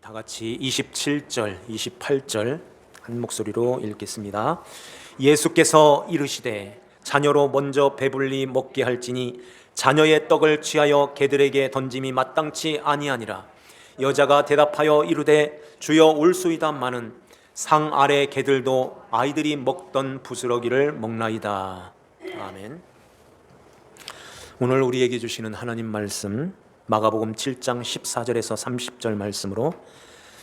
다 같이 27절, 28절 한 목소리로 읽겠습니다. 예수께서 이르시되 자녀로 먼저 배불리 먹게 할지니 자녀의 떡을 취하여 개들에게 던짐이 마땅치 아니하니라. 여자가 대답하여 이르되 주여 올소이다마는 상 아래 개들도 아이들이 먹던 부스러기를 먹나이다. 아멘. 오늘 우리에게 주시는 하나님 말씀 마가복음 7장 14절에서 30절 말씀으로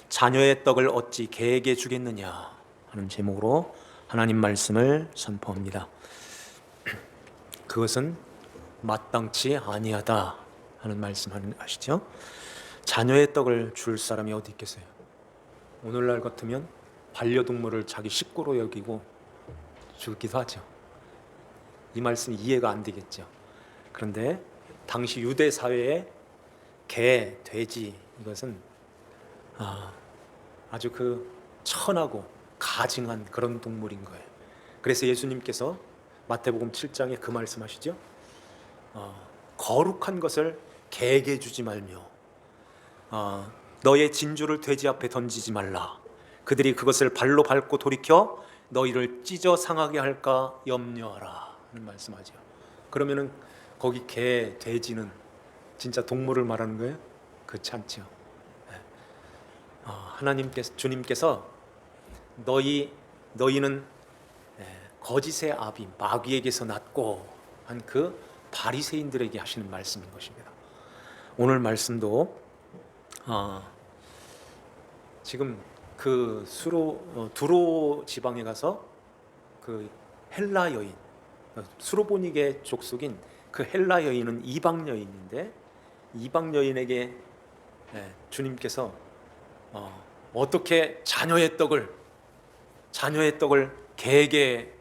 자녀의 떡을 어찌 개에게 주겠느냐 하는 제목으로 하나님 말씀을 선포합니다. 그것은 마땅치 아니하다 하는 말씀 아시죠? 자녀의 떡을 줄 사람이 어디 있겠어요? 오늘날 같으면 반려동물을 자기 식구로 여기고 주기도 하죠. 이 말씀이 이해가 안 되겠죠. 그런데 당시 유대 사회에 개, 돼지 이것은 아주 천하고 가증한 그런 동물인 거예요. 그래서 예수님께서 마태복음 7장에 그 말씀하시죠. 거룩한 것을 개에게 주지 말며 너의 진주를 돼지 앞에 던지지 말라. 그들이 그것을 발로 밟고 돌이켜 너희를 찢어 상하게 할까 염려하라 하는 말씀하죠. 그러면은 거기 개, 돼지는 진짜 동물을 말하는 거예요? 그렇지 않죠. 주님께서 너희는 거짓의 아비 마귀에게서 났고 한 그 바리새인들에게 하시는 말씀인 것입니다. 오늘 말씀도 지금 두로 지방에 가서 그 헬라 여인, 수로보니게 족속인 그 헬라 여인은 이방 여인인데 이방 여인에게 주님께서 어떻게 자녀의 떡을 개에게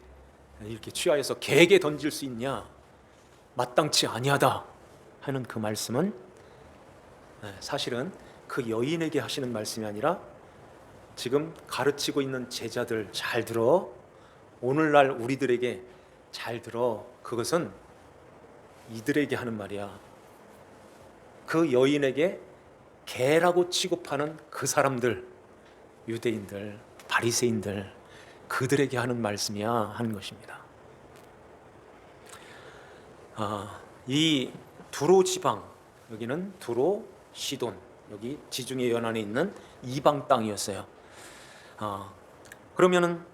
이렇게 취하여서 개에게 던질 수 있냐, 마땅치 아니하다 하는 그 말씀은 사실은 그 여인에게 하시는 말씀이 아니라 지금 가르치고 있는 제자들 잘 들어, 오늘날 우리들에게 잘 들어, 그것은 이들에게 하는 말이야. 그 여인에게 개라고 취급하는 그 사람들, 유대인들, 바리새인들, 그들에게 하는 말씀이야 하는 것입니다. 이 두로 지방, 여기는 두로, 시돈, 여기 지중해 연안에 있는 이방 땅이었어요. 그러면은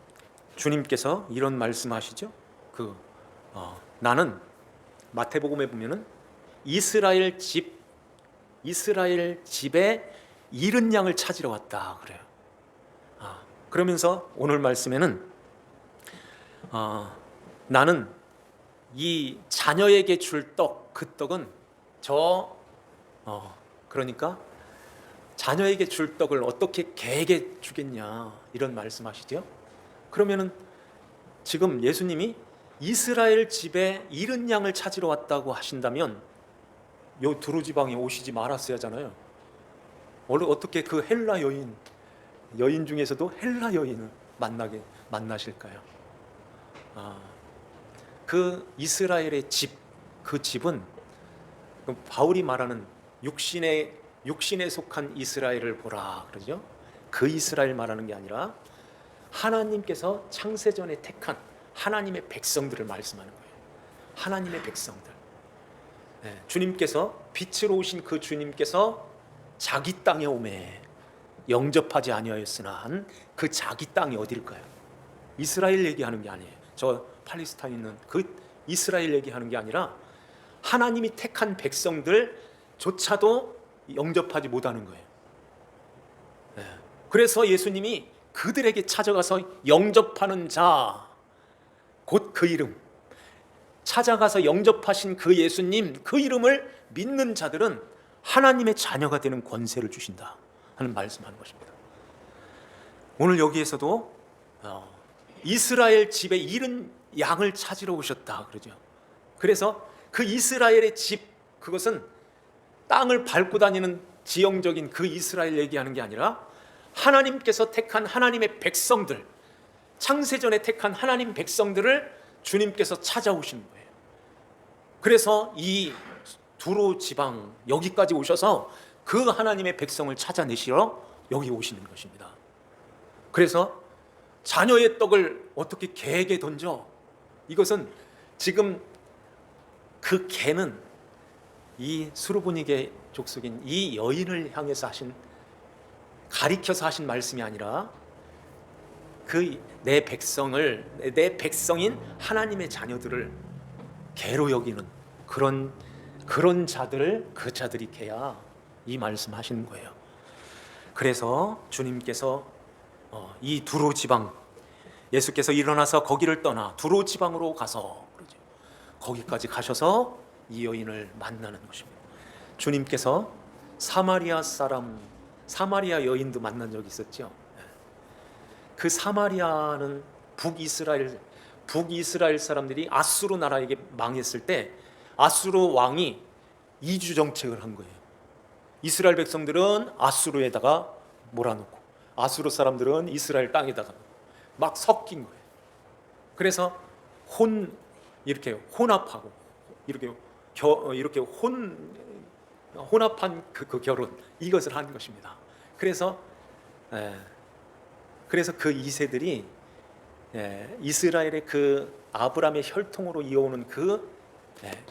주님께서 이런 말씀하시죠. 나는 마태복음에 보면은 이스라엘 집에 잃은 양을 찾으러 왔다 그래요. 그러면서 오늘 말씀에는 나는 이 자녀에게 줄 떡, 그 떡은 그러니까 자녀에게 줄 떡을 어떻게 개에게 주겠냐 이런 말씀하시죠. 그러면은 지금 예수님이 이스라엘 집에 잃은 양을 찾으러 왔다고 하신다면 요 두로 지방에 오시지 말았어야 하잖아요. 원래 어떻게 그 헬라 여인 중에서도 헬라 여인을 만나실까요? 그 이스라엘의 집, 그 집은 바울이 말하는 육신에 속한 이스라엘을 보라 그러죠. 그 이스라엘 말하는 게 아니라 하나님께서 창세전에 택한 하나님의 백성들을 말씀하는 거예요. 하나님의 백성들. 주님께서 빛으로 오신 그 주님께서 자기 땅에 오매 영접하지 아니하였으나 한 그 자기 땅이 어딜까요? 이스라엘 얘기하는 게 아니에요. 저 팔레스타인에 있는 그 이스라엘 얘기하는 게 아니라 하나님이 택한 백성들조차도 영접하지 못하는 거예요. 그래서 예수님이 그들에게 찾아가서 영접하는 자, 곧 그 이름, 찾아가서 영접하신 그 예수님, 그 이름을 믿는 자들은 하나님의 자녀가 되는 권세를 주신다 하는 말씀하는 것입니다. 오늘 여기에서도 이스라엘 집에 잃은 양을 찾으러 오셨다 그러죠. 그래서 그 이스라엘의 집, 그것은 땅을 밟고 다니는 지형적인 그 이스라엘 얘기하는 게 아니라 하나님께서 택한 하나님의 백성들, 창세전에 택한 하나님 백성들을 주님께서 찾아오시는 거예요. 그래서 이 두로 지방 여기까지 오셔서 그 하나님의 백성을 찾아내시러 여기 오시는 것입니다. 그래서 자녀의 떡을 어떻게 개에게 던져? 이것은 지금 그 개는 이 수르보니게 족속인 이 여인을 향해서 가리켜서 하신 말씀이 아니라 그 내 백성인 하나님의 자녀들을 개로 여기는 그런 자들을 그 자들이 개야, 이 말씀하시는 거예요. 그래서 주님께서 이 두로 지방, 예수께서 일어나서 거기를 떠나 두로 지방으로 가서 그러죠. 거기까지 가셔서 이 여인을 만나는 것입니다. 주님께서 사마리아 여인도 만난 적이 있었죠. 그 사마리아는 북이스라엘 사람들이 아수르 나라에게 망했을 때 아수르 왕이 이주 정책을 한 거예요. 이스라엘 백성들은 아수르에다가 몰아놓고 아수르 사람들은 이스라엘 땅에다가 막 섞인 거예요. 그래서 이렇게 혼합하고 이렇게 혼합한 그 결혼, 이것을 한 것입니다. 그래서 그 2세들이 이스라엘의 그 아브라함의 혈통으로 이어오는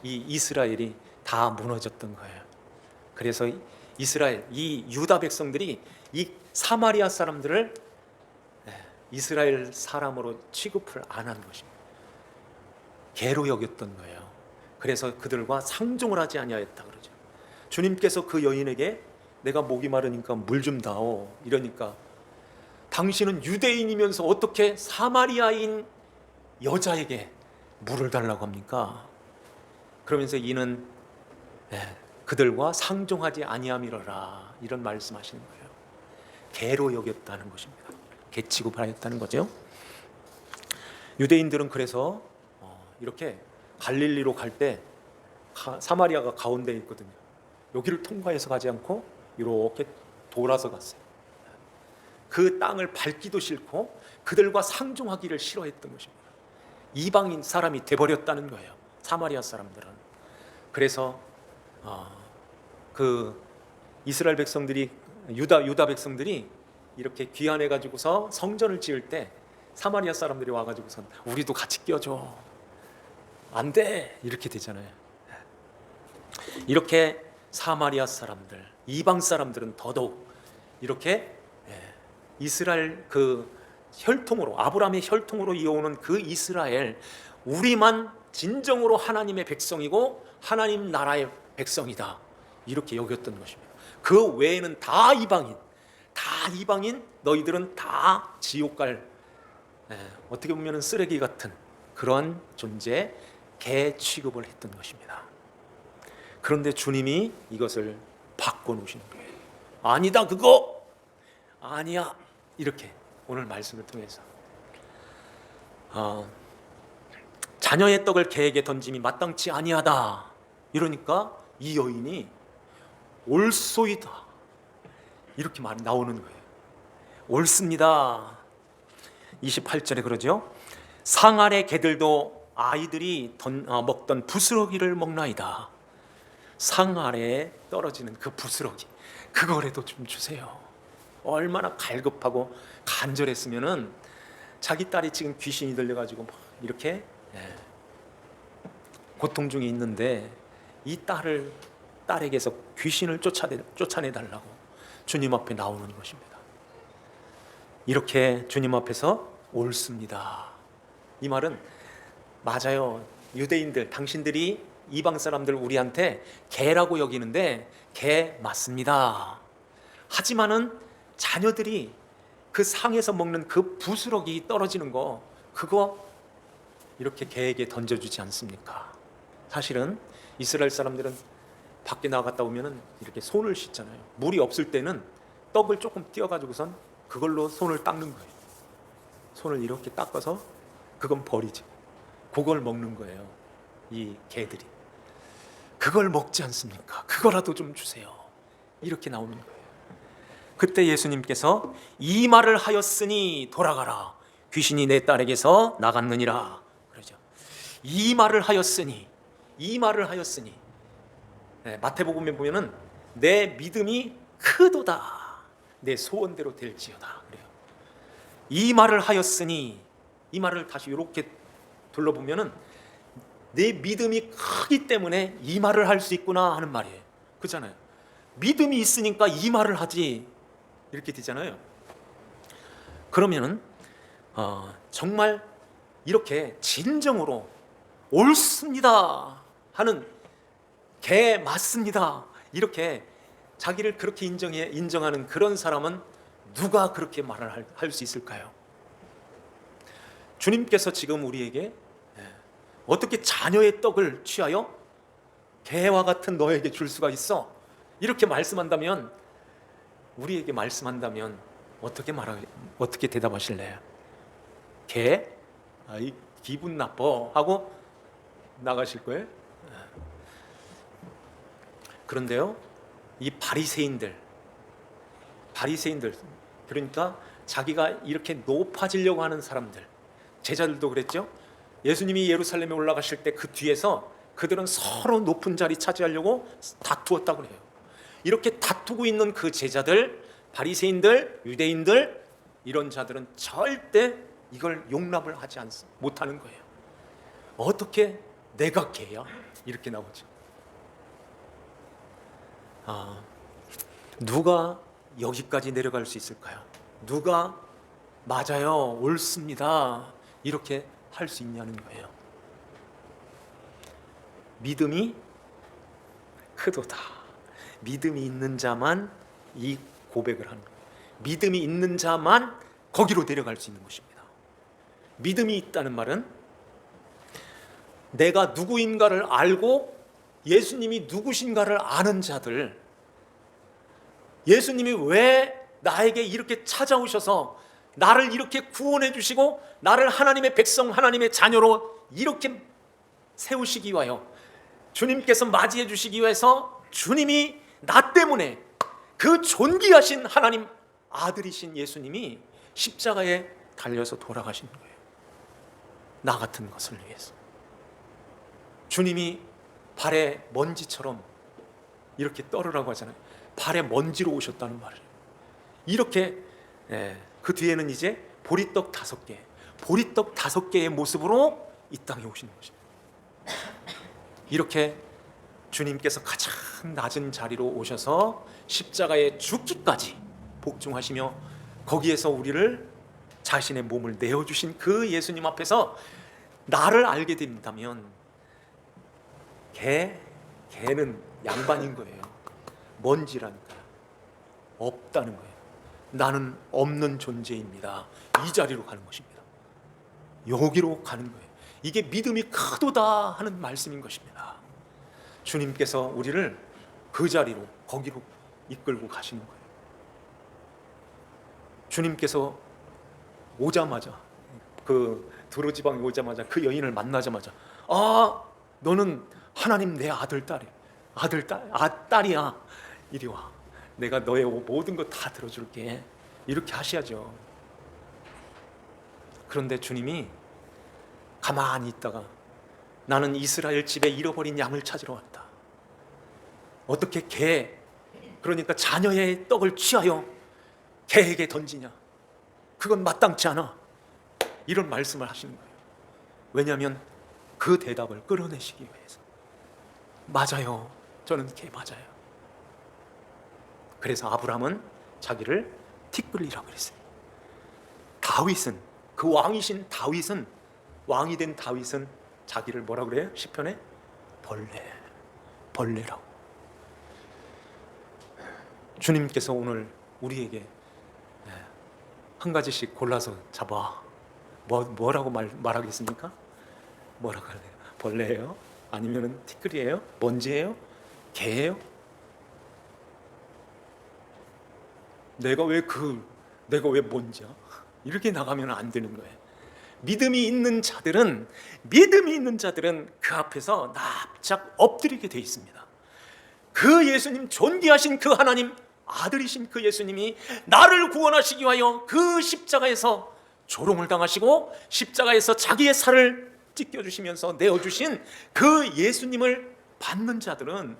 이 이스라엘이 다 무너졌던 거예요. 그래서 이 유다 백성들이 이 사마리아 사람들을 이스라엘 사람으로 취급을 안 한 것입니다. 개로 여겼던 거예요. 그래서 그들과 상종을 하지 아니하였다 그러죠. 주님께서 그 여인에게 내가 목이 마르니까 물 좀 다오 이러니까 당신은 유대인이면서 어떻게 사마리아인 여자에게 물을 달라고 합니까? 그러면서 이는 그들과 상종하지 아니함이로라, 이런 말씀하시는 거예요. 개로 여겼다는 것입니다. 개 취급하였다는 거죠. 유대인들은 그래서 이렇게 갈릴리로 갈 때 사마리아가 가운데에 있거든요. 여기를 통과해서 가지 않고 이렇게 돌아서 갔어요. 그 땅을 밟기도 싫고 그들과 상종하기를 싫어했던 것입니다. 이방인 사람이 돼버렸다는 거예요, 사마리아 사람들은. 그래서 그 이스라엘 백성들이 유다 백성들이 이렇게 귀환해 가지고서 성전을 지을 때 사마리아 사람들이 와가지고선 우리도 같이 껴줘, 안 돼, 이렇게 되잖아요. 이렇게 사마리아 사람들, 이방 사람들은 더더욱 이렇게 이스라엘 그 혈통으로, 아브라함의 혈통으로 이어오는 그 이스라엘, 우리만 진정으로 하나님의 백성이고 하나님 나라의 백성이다, 이렇게 여겼던 것입니다. 그 외에는 다 이방인, 너희들은 다 지옥 갈, 어떻게 보면 쓰레기 같은 그런 존재, 개 취급을 했던 것입니다. 그런데 주님이 이것을 바꿔놓으시는 거예요. 아니다, 그거 아니야, 이렇게 오늘 말씀을 통해서 자녀의 떡을 개에게 던짐이 마땅치 아니하다, 이러니까 이 여인이 옳소이다, 이렇게 말이 나오는 거예요. 옳습니다. 28절에 그러죠. 상 아래 개들도 아이들이 먹던 부스러기를 먹나이다. 상 아래에 떨어지는 그 부스러기, 그거라도 좀 주세요. 얼마나 갈급하고 간절했으면은 자기 딸이 지금 귀신이 들려가지고 막 이렇게 고통 중에 있는데 이 딸에게서 귀신을 쫓아내달라고 주님 앞에 나오는 것입니다. 이렇게 주님 앞에서 옳습니다, 이 말은 맞아요. 유대인들, 당신들이 이방 사람들 우리한테 개라고 여기는데 개 맞습니다. 하지만은 자녀들이 그 상에서 먹는 그 부스러기 떨어지는 거, 그거 이렇게 개에게 던져주지 않습니까? 사실은 이스라엘 사람들은 밖에 나갔다 오면은 이렇게 손을 씻잖아요. 물이 없을 때는 떡을 조금 띄어가지고선 그걸로 손을 닦는 거예요. 손을 이렇게 닦아서 그건 버리죠. 그걸 먹는 거예요, 이 개들이. 그걸 먹지 않습니까? 그거라도 좀 주세요, 이렇게 나오는 거예요. 그때 예수님께서 이 말을 하였으니 돌아가라, 귀신이 내 딸에게서 나갔느니라 그러죠. 이 말을 하였으니 마태복음에 보면은 내 믿음이 크도다, 내 소원대로 될지어다. 그래요. 이 말을 하였으니, 이 말을 다시 이렇게 둘러보면은 내 믿음이 크기 때문에 이 말을 할 수 있구나 하는 말이에요. 그렇잖아요. 믿음이 있으니까 이 말을 하지, 이렇게 되잖아요. 그러면은 정말 이렇게 진정으로 옳습니다 하는, 개 맞습니다, 이렇게 자기를 그렇게 인정하는 그런 사람은 누가 그렇게 말을 할 수 있을까요? 주님께서 지금 우리에게 어떻게 자녀의 떡을 취하여 개와 같은 너에게 줄 수가 있어? 이렇게 말씀한다면, 우리에게 말씀한다면 어떻게 대답하실래요? 개? 아이, 기분 나빠 하고 나가실 거예요? 그런데요, 이 바리새인들, 그러니까 자기가 이렇게 높아지려고 하는 사람들, 제자들도 그랬죠. 예수님이 예루살렘에 올라가실 때 그 뒤에서 그들은 서로 높은 자리 차지하려고 다투었다고 그래요. 이렇게 다투고 있는 그 제자들, 바리새인들, 유대인들, 이런 자들은 절대 이걸 용납을 하지 못하는 거예요. 어떻게 내가 개야? 이렇게 나오죠. 누가 여기까지 내려갈 수 있을까요? 누가 맞아요, 옳습니다, 이렇게 할 수 있냐는 거예요. 믿음이 크도다. 믿음이 있는 자만 이 고백을 하는 거예요. 믿음이 있는 자만 거기로 내려갈 수 있는 것입니다. 믿음이 있다는 말은 내가 누구인가를 알고 예수님이 누구신가를 아는 자들, 예수님이 왜 나에게 이렇게 찾아오셔서 나를 이렇게 구원해 주시고 나를 하나님의 백성, 하나님의 자녀로 이렇게 세우시기 위하여, 주님께서 맞이해 주시기 위해서 주님이 나 때문에, 그 존귀하신 하나님 아들이신 예수님이 십자가에 달려서 돌아가신 거예요. 나 같은 것을 위해서. 주님이 발에 먼지처럼 이렇게 떨으라고 하잖아요. 발에 먼지로 오셨다는 말이에요. 이렇게 그 뒤에는 이제 보리떡 5개, 보리떡 5개의 모습으로 이 땅에 오시는 것입니다. 이렇게 주님께서 가장 낮은 자리로 오셔서 십자가에 죽기까지 복종하시며 거기에서 우리를, 자신의 몸을 내어주신 그 예수님 앞에서 나를 알게 된다면, 개는 양반인 거예요. 먼지라니까요. 없다는 거예요. 나는 없는 존재입니다. 이 자리로 가는 것입니다. 여기로 가는 거예요. 이게 믿음이 크도다 하는 말씀인 것입니다. 주님께서 우리를 그 자리로, 거기로 이끌고 가시는 거예요. 주님께서 오자마자, 그 두로 지방에 오자마자 그 여인을 만나자마자, 너는 하나님 내 딸이야. 이리 와. 내가 너의 모든 것 다 들어줄게. 이렇게 하셔야죠. 그런데 주님이 가만히 있다가, 나는 이스라엘 집에 잃어버린 양을 찾으러 왔다. 어떻게 그러니까 자녀의 떡을 취하여 개에게 던지냐? 그건 마땅치 않아. 이런 말씀을 하시는 거예요. 왜냐하면 그 대답을 끌어내시기 위해서. 맞아요, 저는 개 맞아요. 그래서 아브라함은 자기를 티끌이라고 그랬어요. 다윗은, 그 왕이신 다윗은, 왕이 된 다윗은 자기를 뭐라고 그래요? 시편에 벌레라고. 주님께서 오늘 우리에게 한 가지씩 골라서 잡아. 뭐라고 말하겠습니까? 뭐라고 할래요? 벌레예요? 아니면 티끌이에요? 먼지예요? 개예요? 내가 왜 먼지야? 이렇게 나가면 안 되는 거예요. 믿음이 있는 자들은 그 앞에서 납작 엎드리게 돼 있습니다. 그 예수님, 존귀하신 그 하나님 아들이신 그 예수님이 나를 구원하시기 위하여 그 십자가에서 조롱을 당하시고 십자가에서 자기의 살을 찢겨주시면서 내어주신 그 예수님을 받는 자들은,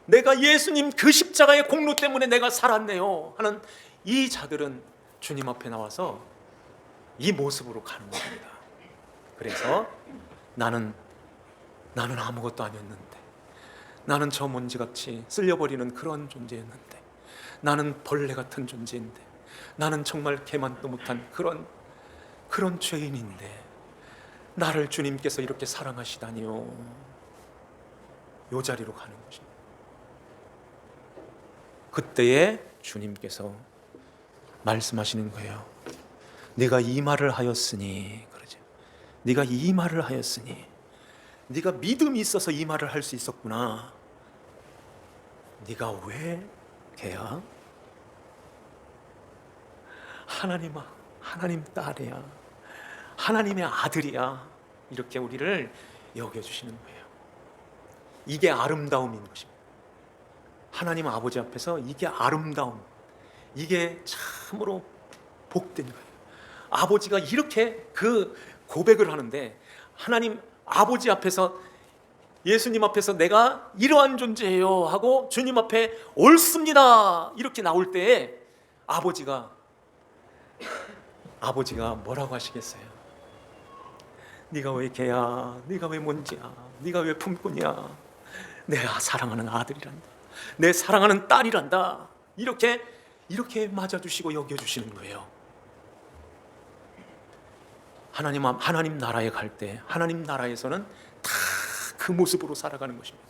내가 예수님 그 십자가의 공로 때문에 내가 살았네요 하는 이 자들은 주님 앞에 나와서 이 모습으로 가는 겁니다. 그래서 나는 아무것도 아니었는데, 나는 저 먼지같이 쓸려버리는 그런 존재였는데, 나는 벌레 같은 존재인데, 나는 정말 개만도 못한 그런 죄인인데 나를 주님께서 이렇게 사랑하시다니요. 이 자리로 가는 것입니다. 그때에 주님께서 말씀하시는 거예요. 네가 이 말을 하였으니, 그러죠. 네가 이 말을 하였으니, 네가 믿음이 있어서 이 말을 할 수 있었구나. 네가 왜 걔야? 하나님 딸이야. 하나님의 아들이야. 이렇게 우리를 여겨주시는 거예요. 이게 아름다움인 것입니다. 하나님 아버지 앞에서 이게 아름다움, 이게 참으로 복된 거예요. 아버지가 이렇게 그 고백을 하는데, 하나님 아버지 앞에서, 예수님 앞에서 내가 이러한 존재예요 하고 주님 앞에 옳습니다 이렇게 나올 때에 아버지가 뭐라고 하시겠어요? 네가 왜 개야? 네가 왜 먼지야? 네가 왜 품꾼이야? 내가 사랑하는 아들이란다. 내 사랑하는 딸이란다. 이렇게 맞아주시고 여겨주시는 거예요. 하나님 나라에 갈 때, 하나님 나라에서는 다 그 모습으로 살아가는 것입니다.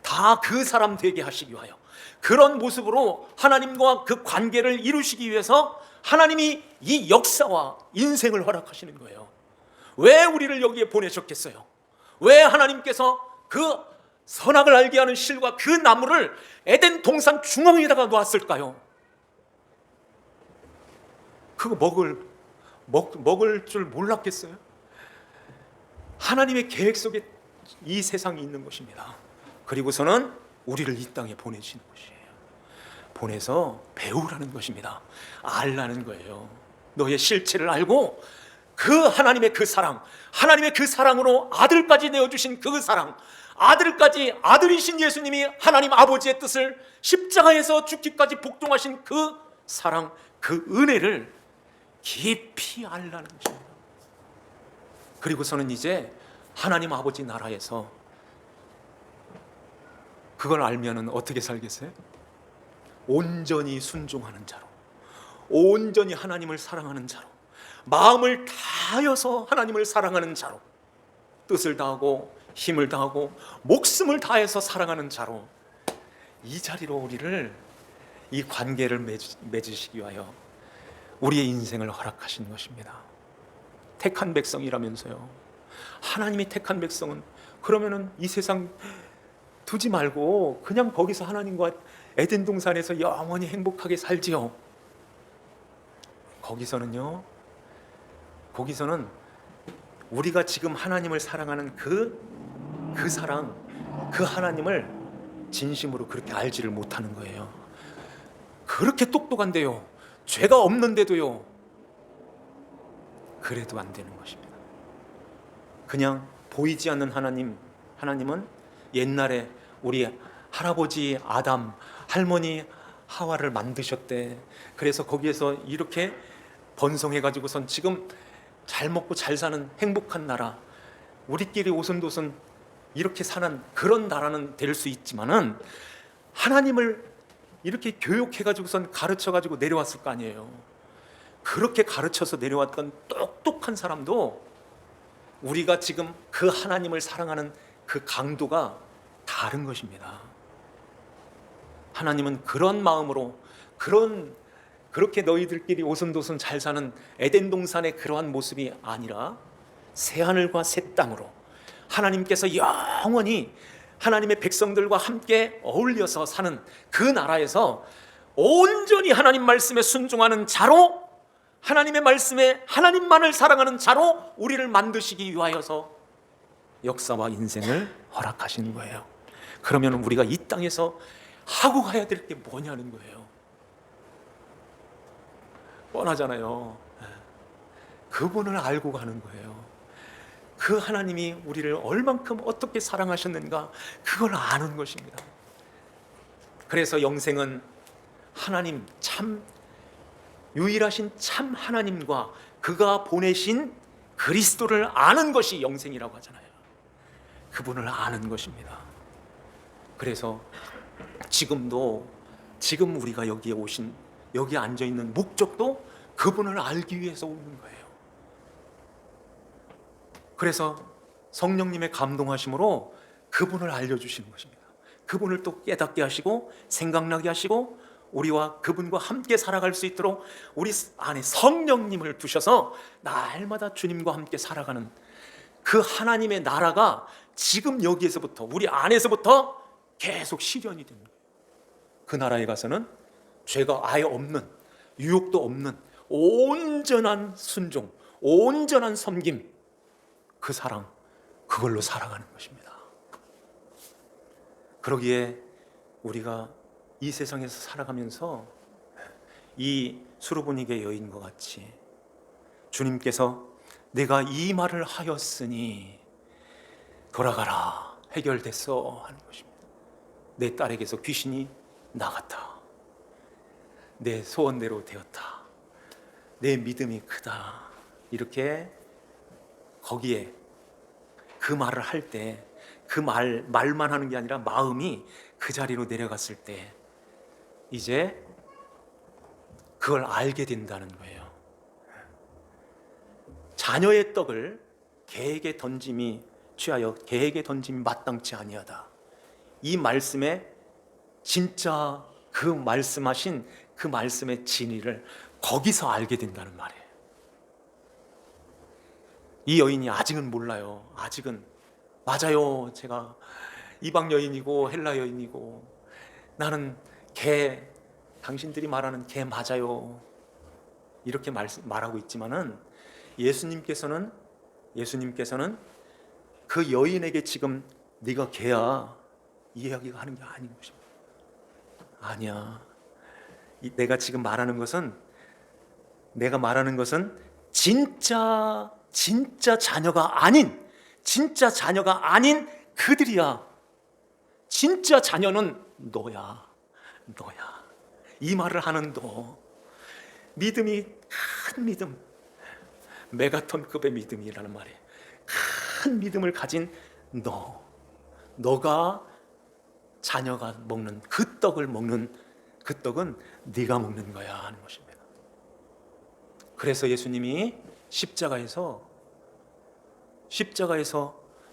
다 그 사람 되게 하시기 위하여, 그런 모습으로 하나님과 그 관계를 이루시기 위해서 하나님이 이 역사와 인생을 허락하시는 거예요. 왜 우리를 여기에 보내셨겠어요? 왜 하나님께서 그 선악을 알게 하는 실과 그 나무를 에덴 동산 중앙에다가 놓았을까요? 그거 먹을 줄 몰랐겠어요? 하나님의 계획 속에 이 세상이 있는 것입니다. 그리고서는 우리를 이 땅에 보내시는 것이에요. 보내서 배우라는 것입니다. 알라는 거예요. 너의 실체를 알고 그 하나님의 그 사랑, 하나님의 그 사랑으로 아들까지 내어주신 그 사랑, 아들이신 예수님이 하나님 아버지의 뜻을 십자가에서 죽기까지 복종하신 그 사랑, 그 은혜를 깊이 알라는 것입니다. 그리고서는 이제 하나님 아버지 나라에서 그걸 알면은 어떻게 살겠어요? 온전히 순종하는 자로, 온전히 하나님을 사랑하는 자로, 마음을 다하여서 하나님을 사랑하는 자로, 뜻을 다하고 힘을 다하고 목숨을 다해서 사랑하는 자로, 이 자리로 우리를, 이 관계를 맺으시기 위하여 우리의 인생을 허락하신 것입니다. 택한 백성이라면서요. 하나님이 택한 백성은 그러면은 이 세상 두지 말고 그냥 거기서 하나님과 에덴 동산에서 영원히 행복하게 살지요. 거기서는 우리가 지금 하나님을 사랑하는 그 사랑, 그 하나님을 진심으로 그렇게 알지를 못하는 거예요. 그렇게 똑똑한데요, 죄가 없는데도요, 그래도 안 되는 것입니다. 그냥 보이지 않는 하나님은 옛날에 우리 할아버지 아담, 할머니 하와를 만드셨대. 그래서 거기에서 이렇게 번성해가지고선 지금 잘 먹고 잘 사는 행복한 나라, 우리끼리 오손도손 이렇게 사는 그런 나라는 될 수 있지만은, 하나님을 이렇게 교육해가지고선 가르쳐가지고 내려왔을 거 아니에요. 그렇게 가르쳐서 내려왔던 똑똑한 사람도 우리가 지금 그 하나님을 사랑하는 그 강도가 다른 것입니다. 하나님은 그런 마음으로, 그렇게 너희들끼리 오손도손 잘 사는 에덴 동산의 그러한 모습이 아니라 새하늘과 새 땅으로 하나님께서 영원히 하나님의 백성들과 함께 어울려서 사는 그 나라에서 온전히 하나님 말씀에 순종하는 자로, 하나님의 말씀에 하나님만을 사랑하는 자로 우리를 만드시기 위하여서 역사와 인생을 허락하시는 거예요. 그러면 우리가 이 땅에서 하고 가야 될 게 뭐냐는 거예요. 뻔하잖아요. 그분을 알고 가는 거예요. 그 하나님이 우리를 얼만큼 어떻게 사랑하셨는가, 그걸 아는 것입니다. 그래서 영생은 하나님 참 유일하신 참 하나님과 그가 보내신 그리스도를 아는 것이 영생이라고 하잖아요. 그분을 아는 것입니다. 그래서 지금 우리가 여기 앉아 있는 목적도 그분을 알기 위해서 오는 거예요. 그래서 성령님의 감동하심으로 그분을 알려주시는 것입니다. 그분을 또 깨닫게 하시고 생각나게 하시고 우리와 그분과 함께 살아갈 수 있도록 우리 안에 성령님을 두셔서 날마다 주님과 함께 살아가는 그 하나님의 나라가 지금 여기에서부터 우리 안에서부터 계속 실현이 되는 거예요. 그 나라에 가서는 죄가 아예 없는, 유혹도 없는 온전한 순종, 온전한 섬김, 그 사랑, 그걸로 살아가는 것입니다. 그러기에 우리가 이 세상에서 살아가면서 이 수르보니게 여인과 같이 주님께서 내가 이 말을 하였으니 돌아가라, 해결됐어 하는 것입니다. 내 딸에게서 귀신이 나갔다. 내 소원대로 되었다. 내 믿음이 크다. 이렇게 거기에 그 말을 할 때 그 말만 하는 게 아니라 마음이 그 자리로 내려갔을 때 이제 그걸 알게 된다는 거예요. 자녀의 떡을 개에게 던짐이 취하여 개에게 던짐이 마땅치 아니하다. 이 말씀에 진짜 그 말씀하신 그 말씀의 진리를 거기서 알게 된다는 말이에요. 이 여인이 아직은 몰라요. 아직은 맞아요. 제가 이방 여인이고 헬라 여인이고 나는 개, 당신들이 말하는 개 맞아요. 이렇게 말하고 있지만은 예수님께서는 그 여인에게 지금 네가 개야 이 이야기가 하는 게 아닌 것입니다. 아니야. 내가 지금 말하는 것은 진짜 자녀가 아닌 그들이야. 진짜 자녀는 너야. 이 말을 하는 너. 믿음이 큰 믿음, 메가톤급의 믿음이라는 말이에요. 큰 믿음을 가진 너가 자녀가 먹는 그 떡은 네가 먹는 거야 하는 것입니다. 그래서 예수님이 십자가에서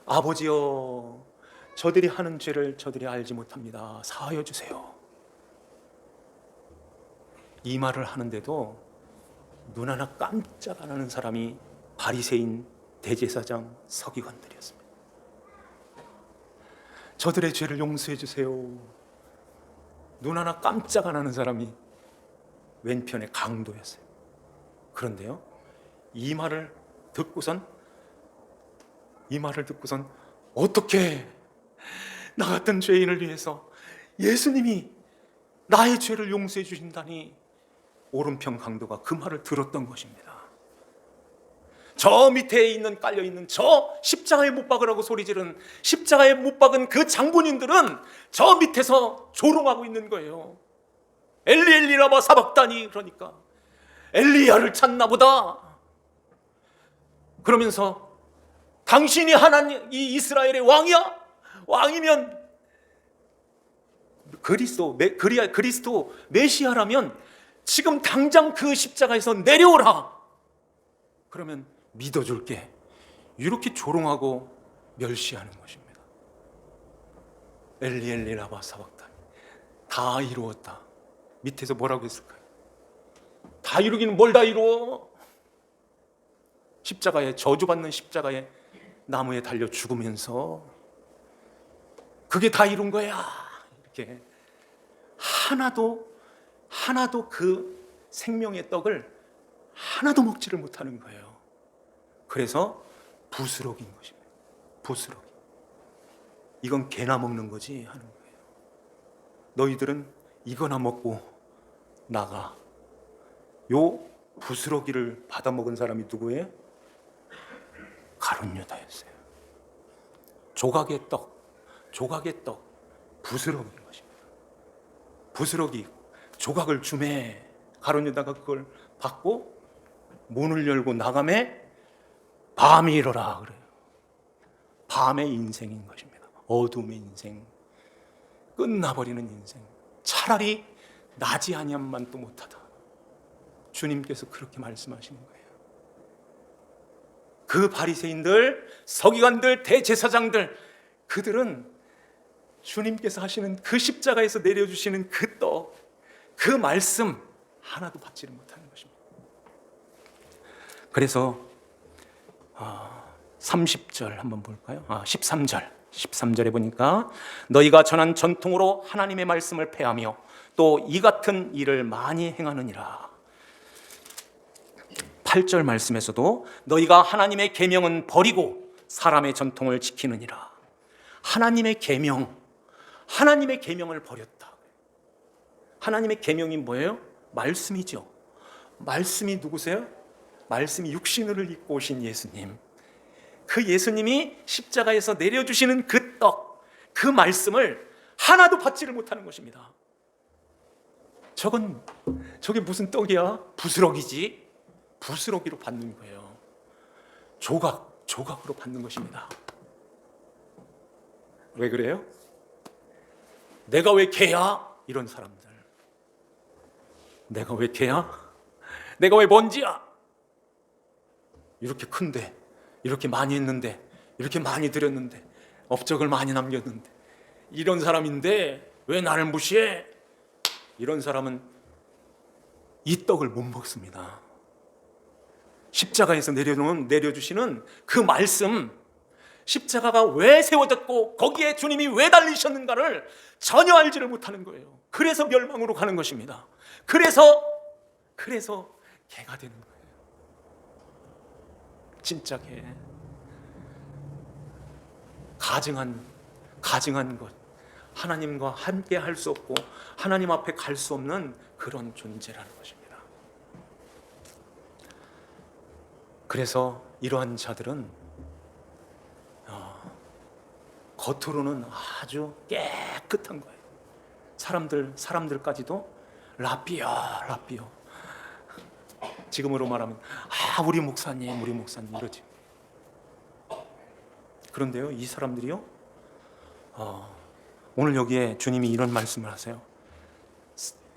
아버지여 저들이 하는 죄를 저들이 알지 못합니다. 사하여 주세요. 이 말을 하는데도 눈 하나 깜짝 안 하는 사람이 바리새인 대제사장 서기관들이었습니다. 저들의 죄를 용서해 주세요. 눈 하나 깜짝 안 하는 사람이 왼편의 강도였어요. 그런데요, 이 말을 듣고선 어떻게 나 같은 죄인을 위해서 예수님이 나의 죄를 용서해 주신다니. 오른편 강도가 그 말을 들었던 것입니다. 저 밑에 깔려있는 저 십자가에 못 박으라고 소리 지른 십자가에 못 박은 그 장본인들은 저 밑에서 조롱하고 있는 거예요. 엘리 라마 사박다니, 그러니까 엘리야를 찾나 보다. 그러면서 당신이 하나님 이 이스라엘의 왕이야? 왕이면 그리스도 메시아라면 지금 당장 그 십자가에서 내려오라. 그러면 믿어줄게. 이렇게 조롱하고 멸시하는 것입니다. 엘리 라마 사박다니. 다 이루었다. 밑에서 뭐라고 했을까요? 다 이루기는 뭘 다 이루어? 십자가에, 저주받는 십자가에 나무에 달려 죽으면서 그게 다 이룬 거야. 이렇게 하나도 그 생명의 떡을 하나도 먹지를 못하는 거예요. 그래서 부스럭인 것입니다. 부스럭. 이건 개나 먹는 거지 하는 거예요. 너희들은 이거나 먹고 나가. 요 부스러기를 받아먹은 사람이 누구예요? 가룟 유다였어요. 조각의 떡, 부스러기인 것입니다. 부스러기, 조각을 주매 가룟 유다가 그걸 받고 문을 열고 나가매 밤이 일어라 그래요. 밤의 인생인 것입니다. 어둠의 인생, 끝나버리는 인생. 차라리 나지 아니함만도 못하다. 주님께서 그렇게 말씀하시는 거예요. 그 바리새인들, 서기관들, 대제사장들, 그들은 주님께서 하시는 그 십자가에서 내려주시는 그 떡, 그 말씀 하나도 받지를 못하는 것입니다. 그래서 30절 한번 볼까요? 13절에 보니까 너희가 전한 전통으로 하나님의 말씀을 폐하며 또 이 같은 일을 많이 행하느니라. 8절 말씀에서도 너희가 하나님의 계명은 버리고 사람의 전통을 지키느니라. 하나님의 계명을 버렸다. 하나님의 계명이 뭐예요? 말씀이죠. 말씀이 누구세요? 말씀이 육신을 입고 오신 예수님. 그 예수님이 십자가에서 내려주시는 그 떡, 그 말씀을 하나도 받지를 못하는 것입니다. 저게 무슨 떡이야? 부스러기지. 부스러기로 받는 거예요. 조각으로 받는 것입니다. 왜 그래요? 내가 왜 개야? 이런 사람들. 내가 왜 개야? 내가 왜 먼지야? 이렇게 큰데, 이렇게 많이 했는데, 이렇게 많이 드렸는데, 업적을 많이 남겼는데, 이런 사람인데 왜 나를 무시해? 이런 사람은 이 떡을 못 먹습니다. 십자가에서 내려주시는 그 말씀, 십자가가 왜 세워졌고 거기에 주님이 왜 달리셨는가를 전혀 알지를 못하는 거예요. 그래서 멸망으로 가는 것입니다. 그래서 개가 되는 거예요. 진짜 개. 가증한 것, 하나님과 함께 할 수 없고 하나님 앞에 갈 수 없는 그런 존재라는 것입니다. 그래서 이러한 자들은 겉으로는 아주 깨끗한 거예요. 사람들까지도 라삐어 지금으로 말하면 우리 목사님 이러지. 그런데요, 이 사람들이요, 오늘 여기에 주님이 이런 말씀을 하세요.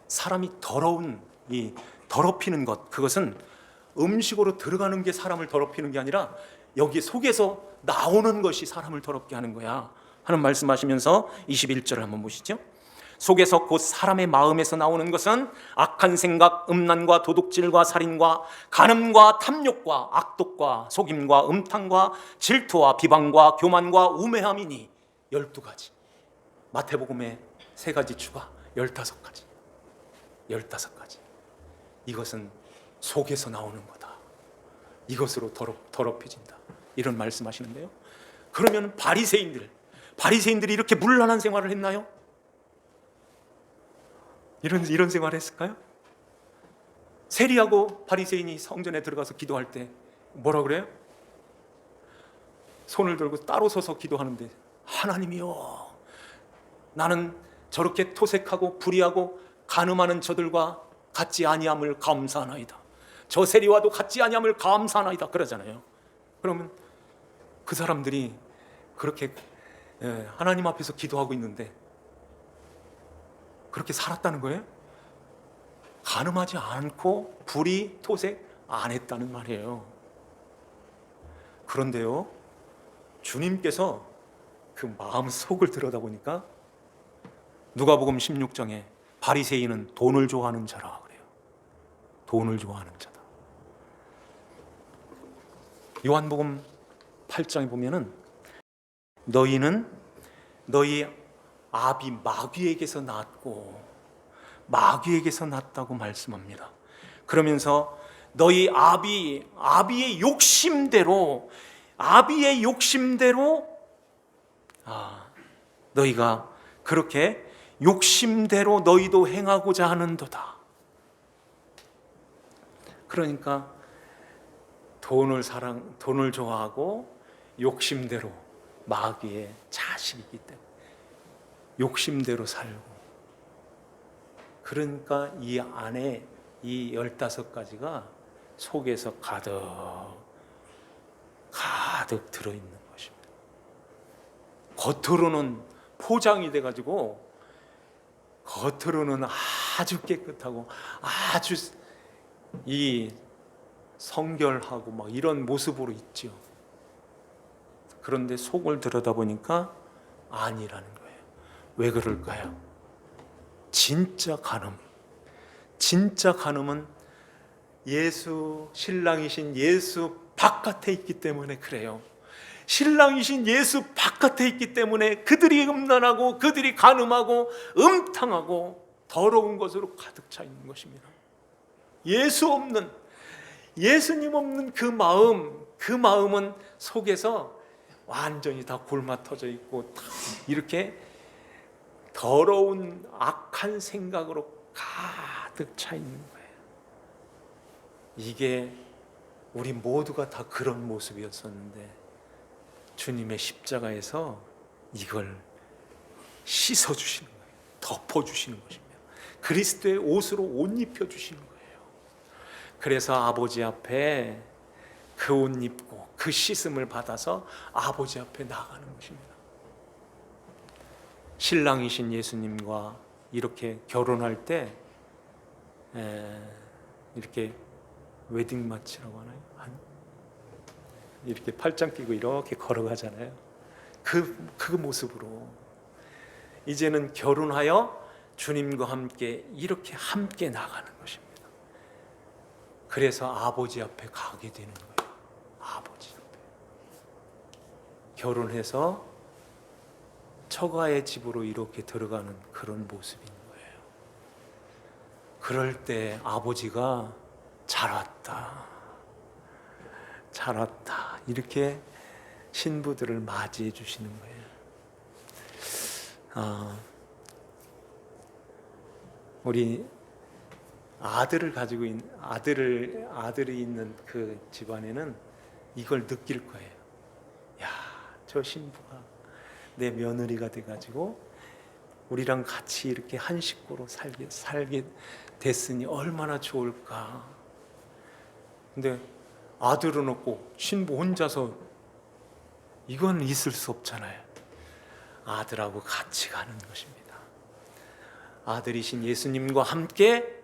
사람이 더럽히는 것, 그것은 음식으로 들어가는 게 사람을 더럽히는 게 아니라 여기 속에서 나오는 것이 사람을 더럽게 하는 거야 하는 말씀하시면서 21절을 한번 보시죠. 속에서 곧 사람의 마음에서 나오는 것은 악한 생각, 음란과 도둑질과 살인과 간음과 탐욕과 악독과 속임과 음탕과 질투와 비방과 교만과 우매함이니 12가지. 마태복음에 3가지 추가 15가지. 이것은 속에서 나오는 거다. 이것으로 더럽혀진다. 이런 말씀하시는데요. 그러면 바리새인들이 이렇게 문란한 생활을 했나요? 이런 생활을 했을까요? 세리하고 바리새인이 성전에 들어가서 기도할 때 뭐라 그래요? 손을 들고 따로 서서 기도하는데, 하나님이여, 나는 저렇게 토색하고 불의하고 간음하는 저들과 같지 아니함을 감사하나이다. 저 세리와도 같지 아니함을 감사하나이다 그러잖아요. 그러면 그 사람들이 그렇게 하나님 앞에서 기도하고 있는데 그렇게 살았다는 거예요? 간음하지 않고 불의, 토색 안 했다는 말이에요. 그런데요, 주님께서 그 마음 속을 들여다보니까 누가복음 16장에 바리새인은 돈을 좋아하는 자라 그래요. 돈을 좋아하는 자다. 요한복음 8장에 보면은 너희는 너희 아비 마귀에게서 낳았다고 말씀합니다. 그러면서 너희 아비의 욕심대로 너희가 그렇게 욕심대로 너희도 행하고자 하는도다. 그러니까 돈을 좋아하고 욕심대로, 마귀의 자식이기 때문에 욕심대로 살고, 그러니까 이 안에 이 15가지가 속에서 가득 들어있는 것입니다. 겉으로는 포장이 돼가지고 겉으로는 아주 깨끗하고 아주 이 성결하고 막 이런 모습으로 있죠. 그런데 속을 들여다보니까 아니라는 거예요. 왜 그럴까요? 진짜 간음은 예수, 신랑이신 예수 바깥에 있기 때문에 그래요. 신랑이신 예수 바깥에 있기 때문에 그들이 음란하고 그들이 간음하고 음탕하고 더러운 것으로 가득 차 있는 것입니다. 예수님 없는 그 마음은 속에서 완전히 다 골마 터져 있고 이렇게 더러운 악한 생각으로 가득 차 있는 거예요. 이게 우리 모두가 다 그런 모습이었었는데 주님의 십자가에서 이걸 씻어주시는 거예요. 덮어주시는 것입니다. 그리스도의 옷으로 옷 입혀주시는 거예요. 그래서 아버지 앞에 그 옷 입고 그 씻음을 받아서 아버지 앞에 나가는 것입니다. 신랑이신 예수님과 이렇게 결혼할 때 이렇게 웨딩 마치라고 하나요? 이렇게 팔짱 끼고 이렇게 걸어가잖아요. 그 모습으로 이제는 결혼하여 주님과 함께 이렇게 함께 나가는 것입니다. 그래서 아버지 앞에 가게 되는 거예요. 아버지 앞에 결혼해서 처가의 집으로 이렇게 들어가는 그런 모습인 거예요. 그럴 때 아버지가 잘 왔다 이렇게 신부들을 맞이해 주시는 거예요. 우리 아들이 있는 그 집안에는 이걸 느낄 거예요. 야, 저 신부가 내 며느리가 돼가지고 우리랑 같이 이렇게 한 식구로 살게 됐으니 얼마나 좋을까. 근데 아들은 없고 신부 혼자서 이건 있을 수 없잖아요. 아들하고 같이 가는 것입니다. 아들이신 예수님과 함께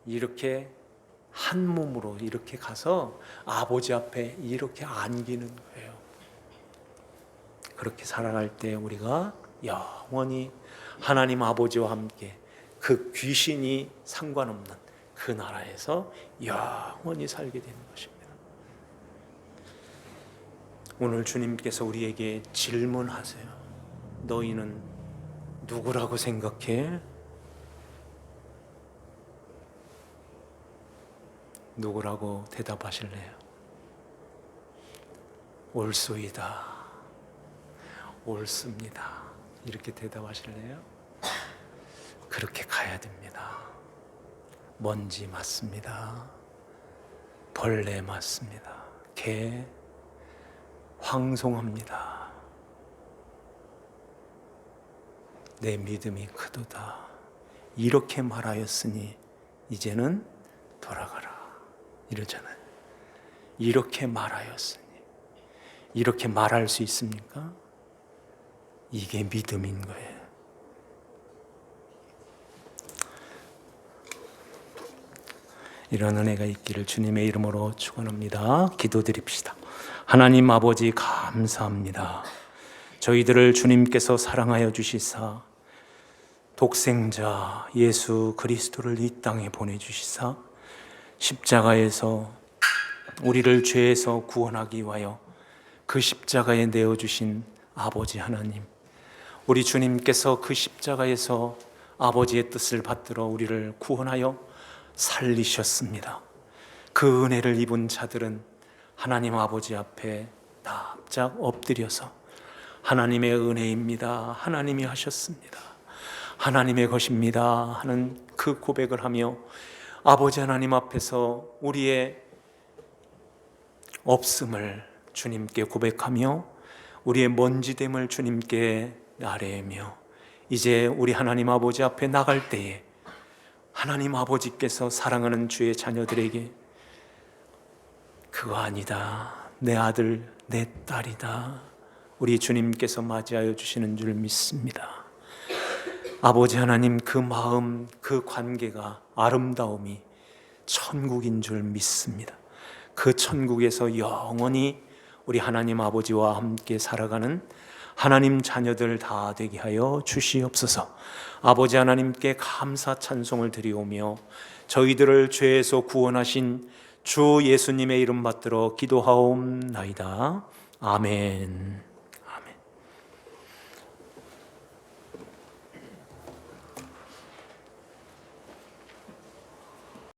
이렇게 한 몸으로 이렇게 가서 아버지 앞에 이렇게 안기는 거예요. 그렇게 살아갈 때 우리가 영원히 하나님 아버지와 함께 그 귀신이 상관없는 그 나라에서 영원히 살게 되는 것입니다. 오늘 주님께서 우리에게 질문하세요. 너희는 누구라고 생각해? 누구라고 대답하실래요? 옳소이다. 옳습니다. 이렇게 대답하실래요? 그렇게 가야 됩니다. 먼지 맞습니다. 벌레 맞습니다. 개 황송합니다. 내 믿음이 크도다. 이렇게 말하였으니 이제는 돌아가라. 이러잖아요. 이렇게 말하였으니. 이렇게 말할 수 있습니까? 이게 믿음인 거예요. 이런 은혜가 있기를 주님의 이름으로 축원합니다. 기도드립시다. 하나님 아버지 감사합니다. 저희들을 주님께서 사랑하여 주시사 독생자 예수 그리스도를 이 땅에 보내주시사 십자가에서 우리를 죄에서 구원하기 위하여 그 십자가에 내어주신 아버지 하나님, 우리 주님께서 그 십자가에서 아버지의 뜻을 받들어 우리를 구원하여 살리셨습니다. 그 은혜를 입은 자들은 하나님 아버지 앞에 납작 엎드려서 하나님의 은혜입니다, 하나님이 하셨습니다, 하나님의 것입니다 하는 그 고백을 하며 아버지 하나님 앞에서 우리의 없음을 주님께 고백하며 우리의 먼지됨을 주님께 아뢰며 이제 우리 하나님 아버지 앞에 나갈 때에 하나님 아버지께서 사랑하는 주의 자녀들에게 그거 아니다, 내 아들, 내 딸이다, 우리 주님께서 맞이하여 주시는 줄 믿습니다. 아버지 하나님, 그 마음, 그 관계가, 아름다움이 천국인 줄 믿습니다. 그 천국에서 영원히 우리 하나님 아버지와 함께 살아가는 하나님 자녀들 다 되게 하여 주시옵소서. 아버지 하나님께 감사 찬송을 드리오며 저희들을 죄에서 구원하신 주 예수님의 이름 받들어 기도하옵나이다. 아멘.